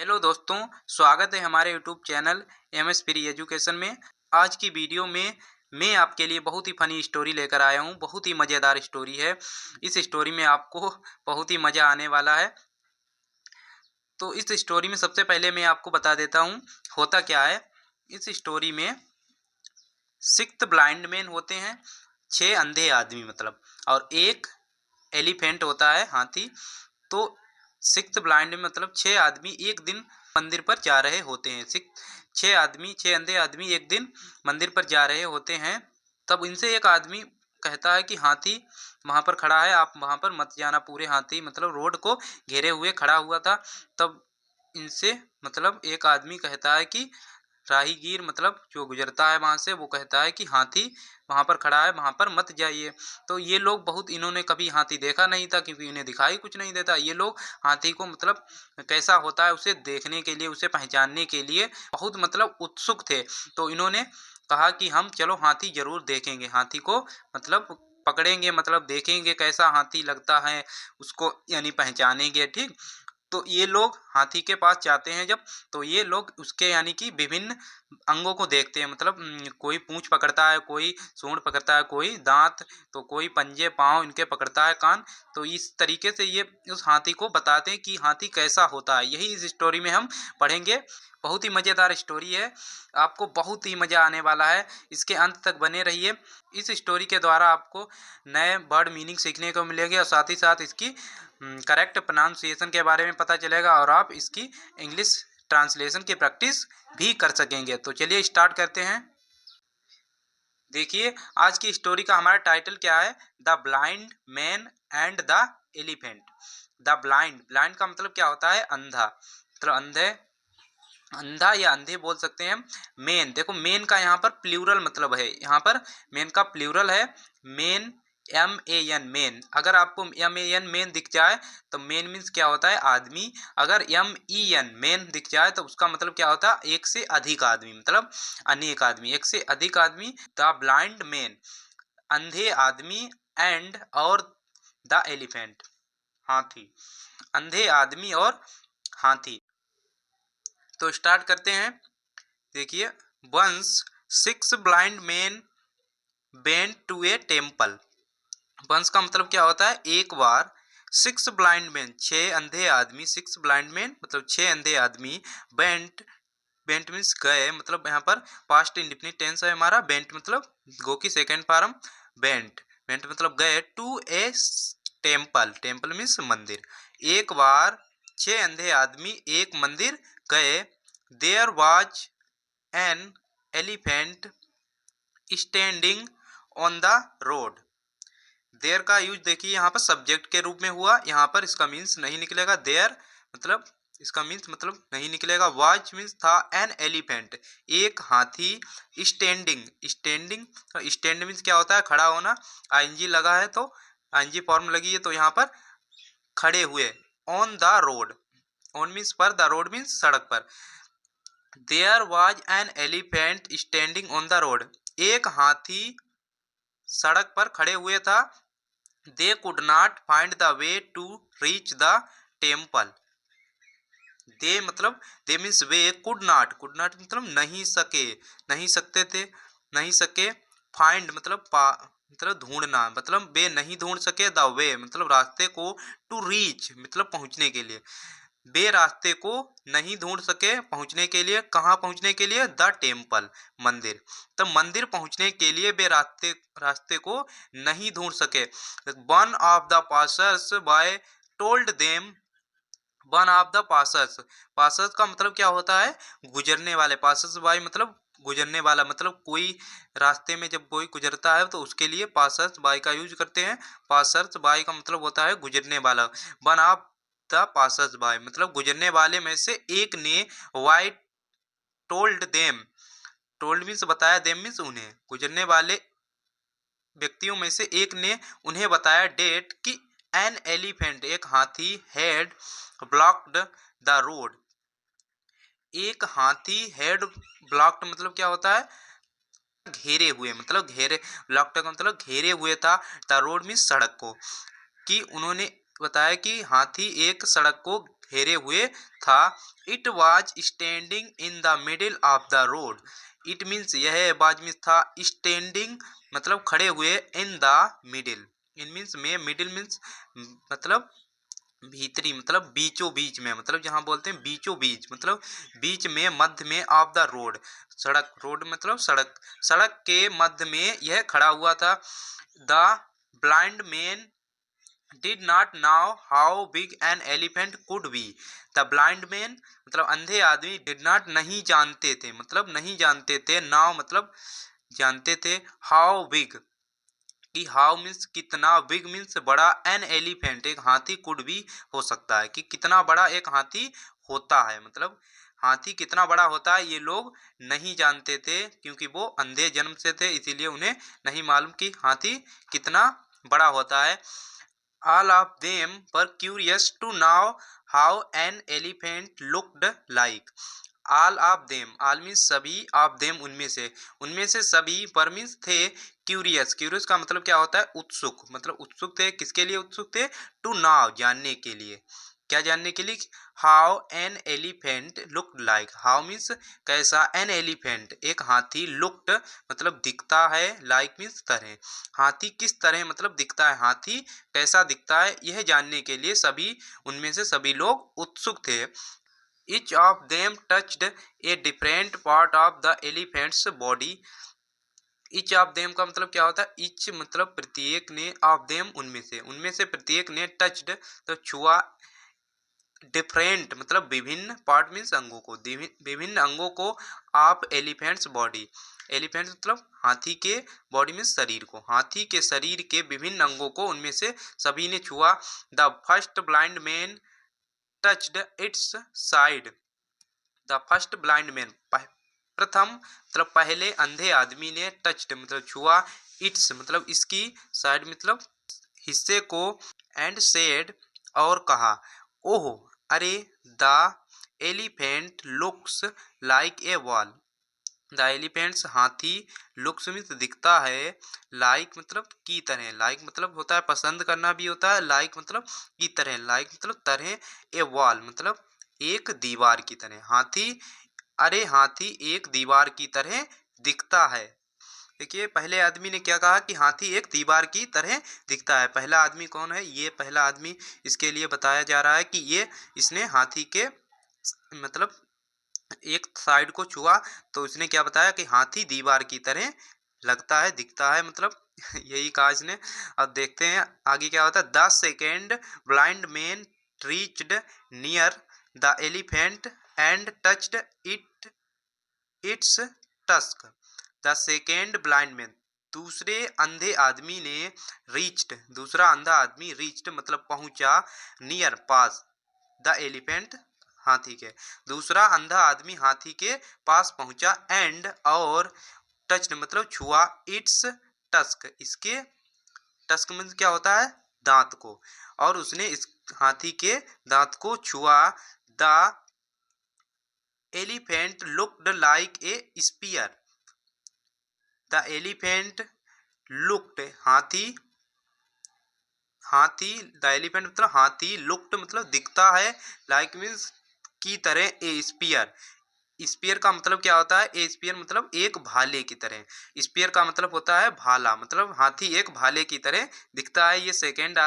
Hello दोस्तों, स्वागत है हमारे YouTube channel MS free education में। आज की वीडियो में मैं आपके लिए बहुत ही फ़नी स्टोरी लेकर आया हूँ। बहुत ही मज़ेदार स्टोरी है। इस स्टोरी में आपको बहुत ही मज़ा आने वाला है। तो इस स्टोरी में सबसे पहले मैं आपको बता देता हूँ होता क्या है। इस स्टोरी में 6 ब्लाइंड मैन होते हैं, 6 अंधे आदमी मतलब, और एक एलिफेंट होता है, हाथी। तो 6 ब्लाइंड मतलब 6 आदमी एक दिन मंदिर पर जा रहे होते हैं। 6 अंधे आदमी एक दिन मंदिर पर जा रहे होते हैं। तब इनसे एक आदमी कहता है कि हाथी वहां पर खड़ा है, आप वहां पर मत जाना। पूरे हाथी मतलब रोड को घेरे हुए खड़ा हुआ था। तब इनसे मतलब एक आदमी कहता है कि राहीगीर मतलब जो गुजरता है वहां से, वो कहता है कि हाथी वहां पर खड़ा है, वहां पर मत जाइए। तो ये लोग बहुत, इन्होंने कभी हाथी देखा नहीं था क्योंकि इन्हें दिखाई कुछ नहीं देता। ये लोग हाथी को मतलब कैसा होता है उसे देखने के लिए, उसे पहचानने के लिए बहुत मतलब उत्सुक थे। तो इन्होंने कहा कि हम चलो हाथी जरूर देखेंगे, हाथी को मतलब पकड़ेंगे, मतलब देखेंगे कैसा हाथी लगता है उसको, यानी पहचानेंगे। ठीक। तो ये लोग हाथी के पास जाते हैं जब, तो ये लोग उसके यानी कि विभिन्न अंगों को देखते हैं। मतलब कोई पूंछ पकड़ता है, कोई सूंड पकड़ता है, कोई दांत, तो कोई पंजे पांव इनके पकड़ता है, कान। तो इस तरीके से ये उस हाथी को बताते हैं कि हाथी कैसा होता है। यही इस स्टोरी में हम पढ़ेंगे। बहुत ही मज़ेदार स्टोरी है, आपको बहुत ही मज़ा आने वाला है। इसके अंत तक बने रहिए। इस स्टोरी के द्वारा आपको नए वर्ड मीनिंग सीखने को मिलेंगे और साथ ही साथ इसकी करेक्ट प्रोनाउंसिएशन के बारे में पता चलेगा और आप इसकी इंग्लिश ट्रांसलेशन की प्रैक्टिस भी कर सकेंगे। तो चलिए स्टार्ट करते हैं। देखिए आज की स्टोरी का हमारा टाइटल क्या है, the blind man and the elephant. The blind, blind का मतलब क्या होता है, अंधा, मतलब अंधे, अंधा या अंधे बोल सकते हैं। मेन, देखो मेन का यहाँ पर प्लूरल मतलब है, यहाँ पर मेन का प्लूरल है मेन, M-A-N मेन। अगर आपको M-A-N मेन दिख जाए तो मेन मीन्स क्या होता है, आदमी। अगर M-E-N मेन दिख जाए तो उसका मतलब क्या होता है, एक से अधिक आदमी, मतलब अनेक आदमी, एक से अधिक आदमी। द ब्लाइंड मैन, अंधे आदमी, एंड और द एलिफेंट, हाथी, अंधे आदमी और हाथी। तो स्टार्ट करते हैं। देखिए, once 6 blind man went to a temple. Once का मतलब क्या होता है, एक बार। 6 ब्लाइंड मैन, 6 अंधे आदमी, 6 ब्लाइंड मैन मतलब 6 अंधे आदमी। वेंट, वेंट मीन्स गए, मतलब यहाँ पर पास्ट इंडिफिनिट टेंस है हमारा। वेंट मतलब गो की सेकेंड फॉर्म, वेंट, वेंट मतलब गए। To a temple, temple means मंदिर। एक बार 6 अंधे आदमी एक मंदिर गए। There was an elephant standing on the road. There का यूज देखिए यहाँ पर सब्जेक्ट के रूप में हुआ, यहाँ पर इसका मीन्स नहीं निकलेगा। देयर मतलब इसका मीन्स मतलब नहीं निकलेगा। वाज मीन्स था, एन एलिफेंट एक हाथी, स्टैंडिंग, स्टैंडिंग, स्टैंड मीन्स क्या होता है, खड़ा होना। आईएनजी लगा है तो आईएनजी फॉर्म लगी है तो यहाँ पर खड़े हुए। On the road, on means पर, द रोड मीन्स सड़क पर। There was an elephant standing on the road, एक हाथी सड़क पर खड़े हुए था। They could not find the way to reach the temple. They मतलब दे मीन्स वे, कुड नॉट, कुड नॉट मतलब नहीं सके, नहीं सकते थे, नहीं सके। फाइंड मतलब मतलब ढूंढना, मतलब वे नहीं ढूंढ सके। द वे मतलब रास्ते को। टू रीच मतलब पहुंचने के लिए। वे रास्ते को नहीं ढूंढ सके पहुंचने के लिए, कहाँ पहुंचने के लिए, द टेम्पल मंदिर। तो मंदिर पहुंचने के लिए वे रास्ते रास्ते को नहीं ढूंढ सके। One of the passers bye told them, one of the passers, passers का मतलब क्या होता है, गुजरने वाले। पासर्स बाय मतलब गुजरने वाला, मतलब कोई रास्ते में जब कोई गुजरता है तो उसके लिए पासर्स बाय का यूज करते हैं। पासर्स बाय का मतलब होता है गुजरने वाला। One of the passers bye मतलब गुजरने वाले में से एक ने, white told them, told means बताया, देम मीन्स उन्हें, गुजरने वाले व्यक्तियों में से एक ने उन्हें बताया, डेट कि एन एलिफेंट एक हाथी, हैड ब्लॉक्ड द रोड, एक हाथी हैड ब्लॉक्ड मतलब क्या होता है, घेरे हुए, मतलब घेरे, ब्लॉक्ड का मतलब घेरे हुए था। द रोड मीन्स सड़क को। कि उन्होंने बताया कि हाथी एक सड़क को फेरे हुए था। It was standing in the middle of the road. It means यह बाज मीन्स था, स्टैंडिंग मतलब खड़े हुए, in the middle, in means में, मिडिल मीन्स मतलब भीतरी, मतलब बीचों बीच में, मतलब जहाँ बोलते हैं बीचों बीच, मतलब बीच में, मध्य में, ऑफ द रोड, सड़क, रोड मतलब सड़क, सड़क के मध्य में यह खड़ा हुआ था। The blind man did not now how big an elephant could be. The blind man मतलब अंधे आदमी, डिड नॉट नहीं जानते थे, मतलब नहीं जानते थे, नाउ मतलब जानते थे, हाउ बिग कि हाउ मीन्स कितना, बिग मीन्स बड़ा, एन एलिफेंट एक हाथी कुड भी हो सकता है कि कितना बड़ा एक हाथी होता है, मतलब हाथी कितना बड़ा होता है ये लोग नहीं जानते थे, क्योंकि वो अंधे जन्म से थे, इसीलिए उन्हें नहीं मालूम कि हाथी कितना बड़ा होता है। All of them were curious to know how an elephant looked like. All of them, all means सभी, ऑफ देम उनमें से सभी, पर मीन्स थे, क्यूरियस, क्यूरियस का मतलब क्या होता है, उत्सुक, मतलब उत्सुक थे, किसके लिए उत्सुक थे, टू नाउ जानने के लिए, क्या जानने के लिए, how an elephant looked like, how means कैसा, एन एलिफेंट एक हाथी, लुक्ड मतलब दिखता है, लाइक मीन्स तरह, हाथी किस तरह मतलब दिखता है, हाथी कैसा दिखता है, यह जानने के लिए सभी, उनमें से सभी लोग उत्सुक थे। Each of them touched a different part of the elephant's body. Each of them का मतलब क्या होता है, each मतलब प्रत्येक ने, of them उनमें से प्रत्येक ने, touched तो छुआ, डिफरेंट मतलब विभिन्न, पार्ट मीन्स अंगों को, विभिन्न अंगों को, ऑफ एलिफेंट्स बॉडी, एलिफेंट मतलब हाथी के, बॉडी में शरीर को, हाथी के शरीर के विभिन्न अंगों को उनमें से सभी ने छुआ। The first blind man touched it's side. The first blind man प्रथम मतलब पहले अंधे आदमी ने, टच्ड मतलब छुआ, इट्स मतलब इसकी, साइड मतलब हिस्से को, एंड सेड और कहा, ओह अरे, the elephant looks like a wall. The elephants हाथी, लुक्स मीन्स दिखता है, लाइक मतलब की तरह, लाइक मतलब होता है पसंद करना भी होता है, लाइक मतलब की तरह, लाइक मतलब तरह, ए वॉल मतलब एक दीवार की तरह, हाथी, अरे हाथी एक दीवार की तरह दिखता है। देखिए पहले आदमी ने क्या कहा कि हाथी एक दीवार की तरह दिखता है। पहला आदमी कौन है, ये पहला आदमी, इसके लिए बताया जा रहा है कि ये, इसने हाथी के मतलब एक साइड को छुआ, तो उसने क्या बताया कि हाथी दीवार की तरह लगता है, दिखता है, मतलब यही कहा इसने। अब देखते हैं आगे क्या होता है। The second blind man reached near the elephant and touched it it's tusk. The second blind man दूसरे अंधे आदमी ने, रीच्ड दूसरा अंधा आदमी, रीच्ड मतलब पहुंचा, नियर पास, द एलिफेंट हाथी के, दूसरा अंधा आदमी हाथी के पास पहुंचा, एंड और, टच मतलब छुआ, इट्स टस्क इसके, टस्क में क्या होता है, दांत को, और उसने इस हाथी के दांत को छुआ। The elephant looked like a spear. The elephant looked हाथी, हाथी, द एलिफेंट मतलब हाथी, लुक्ड मतलब दिखता है, लाइक मीन्स की तरह, ए स्पीयर, स्पीयर का मतलब क्या होता है, ए स्पीयर मतलब एक भाले की तरह, स्पीयर का मतलब होता है भाला, मतलब हाथी एक भाले की तरह दिखता है। ये सेकेंड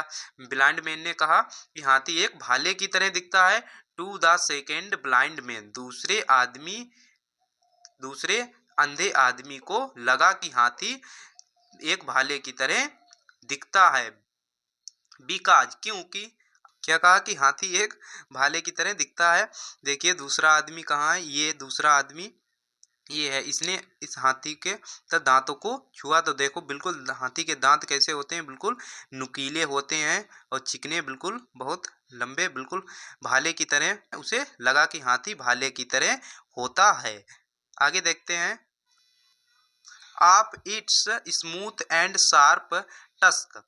ब्लाइंड मैन ने कहा कि हाथी एक भाले की तरह दिखता है। To the second blind man दूसरे अंधे आदमी को लगा कि हाथी एक भाले की तरह दिखता है, बिकॉज क्योंकि, क्या कहा कि हाथी एक भाले की तरह दिखता है। देखिए दूसरा आदमी कहाँ है, ये दूसरा आदमी ये है, इसने इस हाथी के दांतों को छुआ, तो देखो बिल्कुल हाथी के दांत कैसे होते हैं, बिल्कुल नुकीले होते हैं और चिकने, बिल्कुल बहुत लंबे, बिल्कुल भाले की तरह, उसे लगा कि हाथी भाले की तरह होता है। आगे देखते हैं। आप it's smooth and sharp tusk,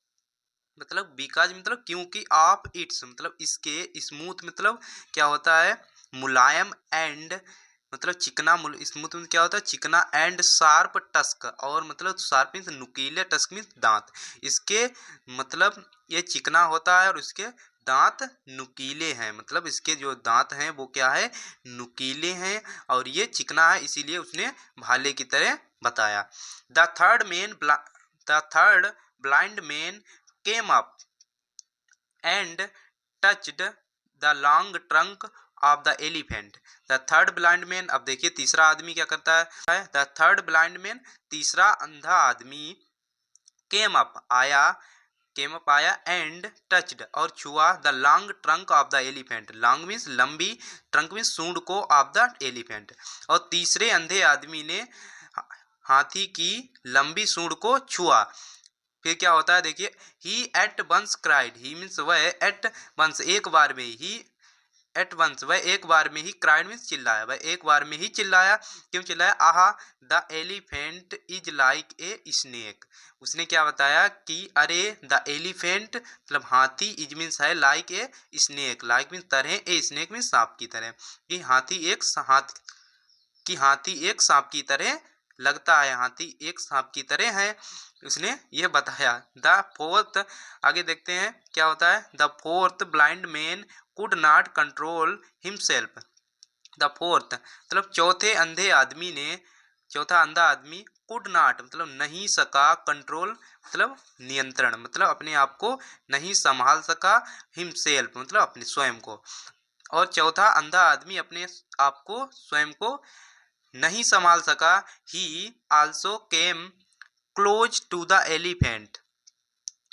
मतलब बिकॉज मतलब क्योंकि, आप इट्स मतलब इसके, स्मूथ मतलब क्या होता है, मुलायम, एंड मतलब चिकना, स्मूथ में क्या होता है चिकना, एंड शार्प टस्क, और मतलब शार्प मीन्स नुकीले, टस्क मीन्स दांत, इसके मतलब ये चिकना होता है और इसके दांत नुकीले हैं, मतलब इसके जो दांत हैं वो क्या है, नुकीले हैं, और ये चिकना है, इसीलिए उसने भाले की तरह बताया। The third blind man came up and touched the long trunk of the elephant. The third blind man, अब देखिए तीसरा आदमी क्या करता है, the third blind man, तीसरा अंधा आदमी, came up आया and touched और छुआ the long trunk of the elephant. long means लंबी, trunk means सूंड को, of the elephant, और तीसरे अंधे आदमी ने हाथी की लंबी सूंड को छुआ। फिर क्या होता है देखिए, ही एट वंस क्राइड, ही मीन्स वह, एट वंस एक बार में ही, एट वंस वह एक बार में ही, क्राइड मीन्स चिल्लाया, वह एक बार में ही चिल्लाया। क्यों चिल्लाया, आहा the elephant is like a snake, उसने क्या बताया कि अरे द एलिफेंट मतलब हाथी, इज मीन्स है, like a snake, like means तरह, ए स्नेक मीन्स सांप की तरह, कि हाथी एक सांप की तरह लगता है, हाथी एक सांप की तरह है, उसने ये बताया। द फोर्थ, आगे देखते हैं क्या होता है, the fourth blind man could not control himself. The fourth मतलब चौथा अंधा आदमी कुड नॉट मतलब नहीं सका, कंट्रोल मतलब नियंत्रण, मतलब अपने आप को नहीं संभाल सका, हिमसेल्फ मतलब अपने स्वयं को, और चौथा अंधा आदमी अपने आप को स्वयं को नहीं संभाल सका। He also came close to the elephant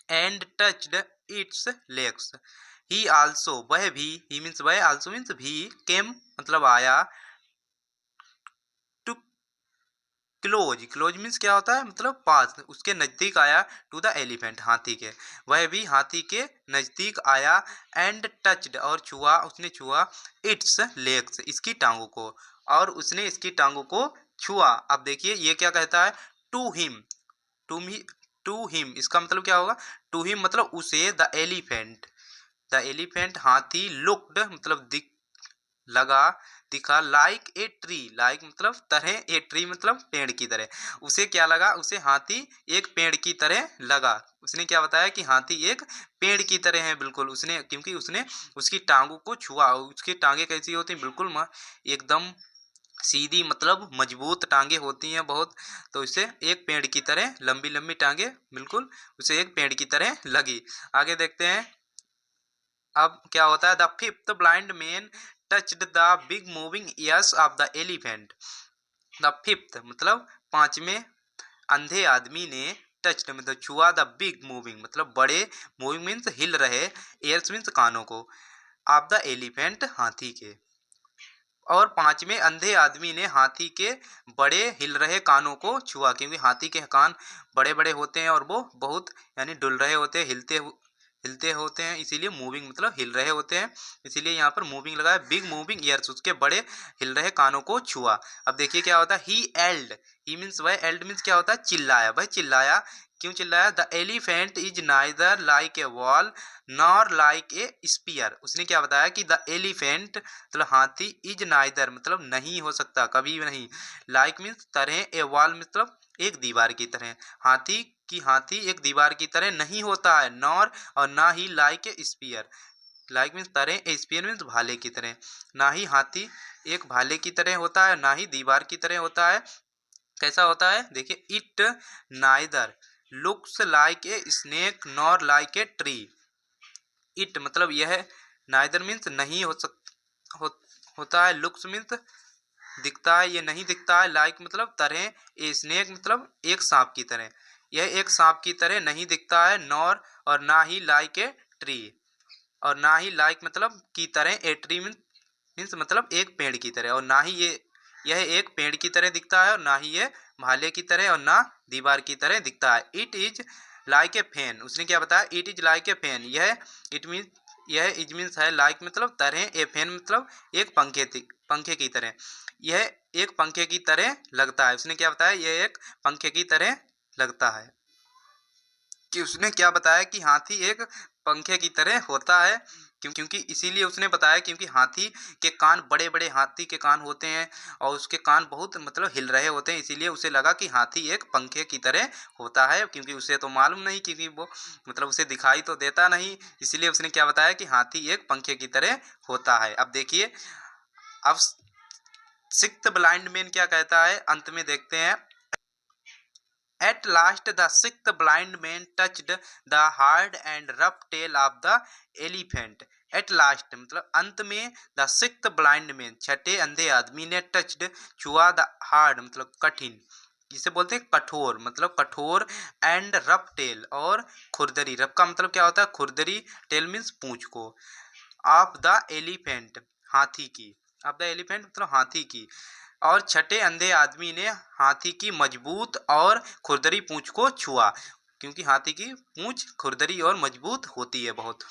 and touched its legs. He also वह भी, ही मीन्स वह, आल्सो मीन्स भी, केम मतलब आया, टू क्लोज मीन्स क्या होता है, मतलब पास, उसके नजदीक आया, टू द एलिफेंट हाथी के, वह भी हाथी के नजदीक आया, एंड टच्ड और छुआ, उसने छुआ, इट्स लेग्स इसकी टांगों को, और उसने इसकी टांगों को छुआ। अब देखिए ये क्या कहता है, to him, to me to him इसका मतलब क्या होगा, टू हिम मतलब उसे, द एलिफेंट हाथी, लुक्ड मतलब दिखा, लाइक ए ट्री, लाइक मतलब तरह, ए ट्री मतलब पेड़ की तरह, उसे क्या लगा, उसे हाथी एक पेड़ की तरह लगा, उसने क्या बताया कि हाथी एक पेड़ की तरह है, बिल्कुल उसने, क्योंकि उसने उसकी टांगों को छुआ, उसकी टांगे कैसी होती हैं, बिल्कुल एकदम सीधी, मतलब मजबूत टांगे होती हैं बहुत, तो इसे एक पेड़ की तरह, लंबी लंबी टांगे, बिल्कुल उसे एक पेड़ की तरह लगी। आगे देखते हैं अब क्या होता है, the fifth blind man touched the big moving years of the elephant. The fifth मतलब पांचवें अंधे आदमी ने टच्ड मतलब छुआ, द बिग मूविंग मतलब बड़े, मूविंग मीन्स हिल रहे, ईयर्स मीन्स कानों को, ऑफ द एलिफेंट हाथी के, और पांचवें अंधे आदमी ने हाथी के बड़े हिल रहे कानों को छुआ, क्योंकि हाथी के कान बड़े बड़े होते हैं और वो बहुत यानी डुल रहे होते हैं, हिलते होते हैं, इसीलिए मूविंग मतलब हिल रहे होते हैं, इसीलिए यहाँ पर मूविंग लगा है, बिग मूविंग ईयर्स उसके बड़े हिल रहे कानों को छुआ। अब देखिए क्या होता है, ही एल्ड, ही मीन्स वह, एल्ड मीन्स क्या होता है, चिल्लाया, वह चिल्लाया, क्यों चिल्लाया, the elephant is neither like a wall nor like a spear, उसने क्या बताया कि द एलिफेंट मतलब हाथी, इज नाइदर मतलब नहीं हो सकता, कभी भी नहीं, लाइक मीन्स तरह, ए वॉल मतलब एक दीवार की तरह, हाथी एक दीवार की तरह नहीं होता है, नॉर और ना ही like a spear, like means तरह, ए स्पीयर मीन्स भाले की तरह, ना ही हाथी एक भाले की तरह होता है, ना ही दीवार की तरह होता है। कैसा होता है देखिए, it neither looks like a snake nor like a tree, it मतलब यह, नाइदर मीन्स नहीं होता है, लुक्स मीन्स दिखता है, ये नहीं दिखता है, लाइक मतलब तरह, ए स्नेक मतलब एक सांप की तरह, यह एक सांप की तरह नहीं दिखता है, नॉर और ना ही लाइक ए ट्री, और ना ही लाइक मतलब की तरह, ए ट्री मीन्स मतलब एक पेड़ की तरह, और ना ही यह एक पेड़ की तरह दिखता है, और ना ही ये भाले की तरह, और ना दीवार की तरह दिखता है। It is like a fan, उसने क्या बताया, it is like a fan, यह इज मीन्स है, लाइक मतलब तरह, ए फैन मतलब एक पंखे की तरह, यह एक पंखे की तरह लगता है, उसने क्या बताया, यह एक पंखे की तरह लगता है, कि उसने क्या बताया कि हाथी एक पंखे की तरह होता है, क्योंकि इसीलिए उसने बताया क्योंकि हाथी के कान बड़े बड़े हाथी के कान होते हैं और उसके कान बहुत मतलब हिल रहे होते हैं, इसीलिए उसे लगा कि हाथी एक पंखे की तरह होता है, क्योंकि उसे तो मालूम नहीं क्योंकि वो मतलब उसे दिखाई तो देता नहीं, इसीलिए उसने क्या बताया कि हाथी एक पंखे की तरह होता है। अब देखिए अब सिक्स्थ ब्लाइंड मैन क्या कहता है, अंत में देखते हैं। At last the sixth blind man touched the hard and rough tail of the elephant. At last मतलब अंत में the sixth blind man छठे अंधे आदमी ने touched छुआ the hard मतलब कठिन, जिसे बोलते हैं कठोर, मतलब कठोर एंड रफ टेल और खुरदरी, रफ का मतलब क्या होता है खुरदरी, टेल मीन्स पूंछ को, ऑफ द एलिफेंट हाथी की, ऑफ द एलिफेंट मतलब हाथी की, और छठे अंधे आदमी ने हाथी की मजबूत और खुरदरी पूंछ को छुआ, क्योंकि हाथी की पूंछ खुरदरी और मजबूत होती है बहुत।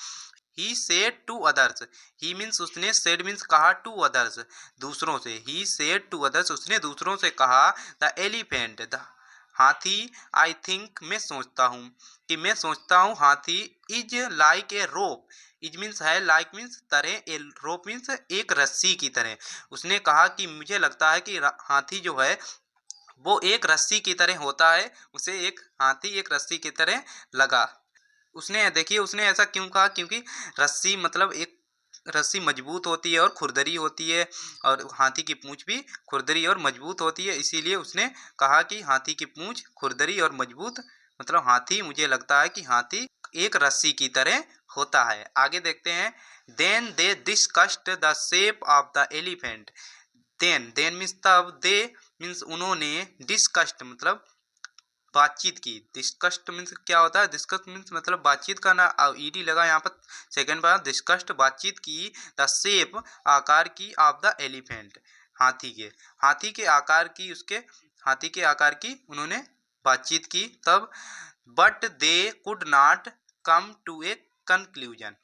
He said to others, he means उसने, सेड मीन्स कहा, टू अदर्स दूसरों से, ही सेड टू अदर्स उसने दूसरों से कहा, द एलिफेंट द हाथी, आई थिंक मैं सोचता हूँ, कि मैं सोचता हूँ हाथी, is like a rope, is means है, लाइक मीन्स तरह, ए रोप मीन्स एक रस्सी की तरह, उसने कहा कि मुझे लगता है कि हाथी जो है वो एक रस्सी की तरह होता है, उसे एक हाथी एक रस्सी की तरह लगा। उसने देखिए उसने ऐसा क्यों कहा, क्योंकि रस्सी मतलब एक रस्सी मजबूत होती है और खुरदरी होती है, और हाथी की पूंछ भी खुरदरी और मजबूत होती है, इसीलिए उसने कहा कि हाथी की पूंछ खुरदरी और मजबूत, मतलब हाथी, मुझे लगता है कि हाथी एक रस्सी की तरह होता है। आगे देखते हैं। Then they discussed the shape of the elephant, then means तब, दे मीन्स उन्होंने, डिस्कस्ड मतलब बातचीत की, डिस्कस्ड मीन्स क्या होता है, डिस्कस मीन्स मतलब बातचीत करना, ईडी लगा यहाँ पर सेकंड बार, डिस्कस्ड बातचीत की, द शेप आकार की, ऑफ द एलिफेंट हाथी के, हाथी के आकार की, उसके हाथी के आकार की उन्होंने बातचीत की तब, but they could not come to a conclusion,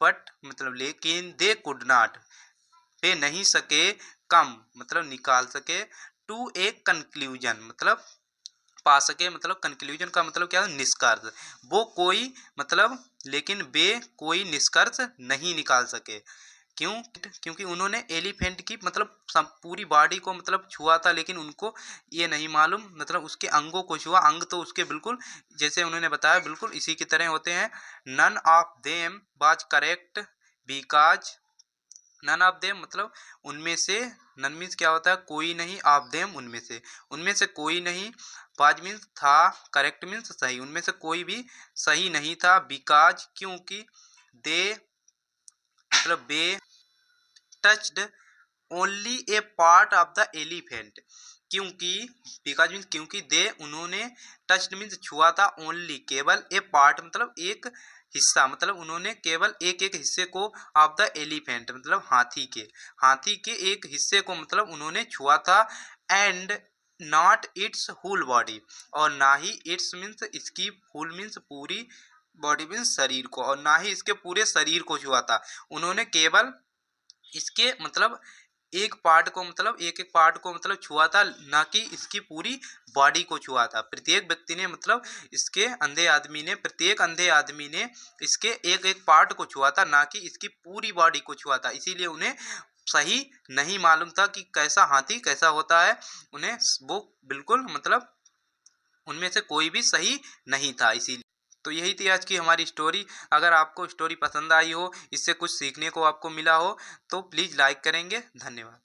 but मतलब लेकिन, दे कुड नॉट वे नहीं सके, कम मतलब निकाल सके, टू ए कंक्लूजन मतलब पा सके, मतलब कंक्लूजन का मतलब क्या है, निष्कर्ष, वो कोई मतलब, लेकिन वे कोई निष्कर्ष नहीं निकाल सके, क्यों, क्योंकि उन्होंने एलिफेंट की मतलब पूरी बॉडी को मतलब छुआ था, लेकिन उनको ये नहीं मालूम मतलब उसके अंगों को छुआ, अंग तो उसके बिल्कुल जैसे उन्होंने बताया बिल्कुल इसी की तरह होते हैं। None of them was correct because, none of them मतलब उनमें से, नन मीन्स क्या होता है कोई नहीं, ऑफ देम उनमें से कोई नहीं, वाज मीन्स था, करेक्ट मीन्स सही, उनमें से कोई भी सही नहीं था, बिकॉज क्योंकि, दे मतलब bay touched only a part of the elephant, क्योंकि, बिकॉज मीन्स क्योंकि, दे उन्होंने, टच्ड मीन्स छुआ था, ओनली केवल, ए पार्ट मतलब एक हिस्सा, मतलब उन्होंने केवल एक एक हिस्से को, ऑफ द एलिफेंट मतलब हाथी के एक हिस्से को मतलब उन्होंने छुआ था, and not its whole body, और ना ही इट्स मीन्स इसकी, फुल मीन्स पूरी, बॉडी मीन्स शरीर को, और ना ही इसके पूरे शरीर को छुआ था, उन्होंने केवल इसके मतलब एक पार्ट को मतलब एक एक पार्ट को मतलब छुआ था, ना कि इसकी पूरी बॉडी को छुआ था। प्रत्येक व्यक्ति ने मतलब इसके अंधे आदमी ने, प्रत्येक अंधे आदमी ने इसके एक एक पार्ट को छुआ था, ना कि इसकी पूरी बॉडी को छुआ था, इसीलिए उन्हें सही नहीं मालूम था कि कैसा हाथी कैसा होता है, उन्हें वो बिल्कुल मतलब उनमें से कोई भी सही नहीं था, इसीलिए। तो यही थी आज की हमारी स्टोरी। अगर आपको स्टोरी पसंद आई हो, इससे कुछ सीखने को आपको मिला हो, तो प्लीज़ लाइक करेंगे। धन्यवाद।